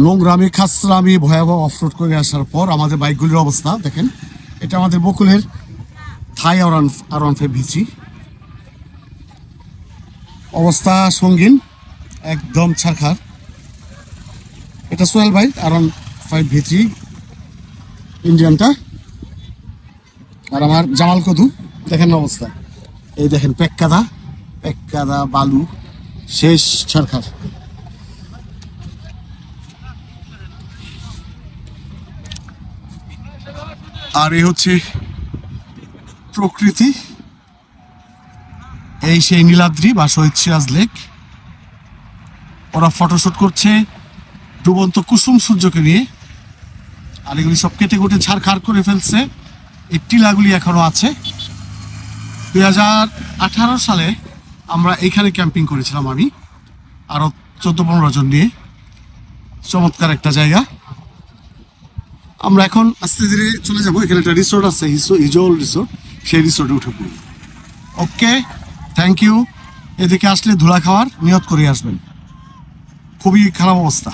নোংরামি খাসরামি ভয়াবহ অফরোড করে আসার পর আমাদের বাইকগুলির অবস্থা দেখেন। এটা আমাদের বকুলের থাই R15 ভিচি, অবস্থা সঙ্গীন, একদম ছারখার। এটা সোহেল ভাই R15 ভিচি ইঞ্জিনটা, আর আমার জামাল কদু দেখেন অবস্থা। এই দেখেন পেক্কাদা বালু শেষ ছারখার। আর এই হচ্ছে প্রকৃতি, এই সেই নীলাদ্রি বা শহীদ সিরাজ লেক। ওরা ফটোশুট করছে ডুবন্ত কুসুম সূর্যকে নিয়ে, আর এগুলি সব কেটে কুটে ছাড়খাড় করে ফেলছে। এই টিলাগুলি এখনো আছে। 2018 সালে আমরা এইখানে ক্যাম্পিং করেছিলাম, আমি আরো 14-15 জন নিয়ে। চমৎকার একটা জায়গা। আমরা এখন আস্তে ধীরে চলে যাবো। এখানে একটা রিসোর্ট আছে, হিজল রিসোর্ট, সেই রিসোর্টে উঠে পড়ব। ওকে, থ্যাংক ইউ। এদিকে আসলে ধুলা খাওয়ার নিয়ত করে আসবেন, খুবই খারাপ অবস্থা।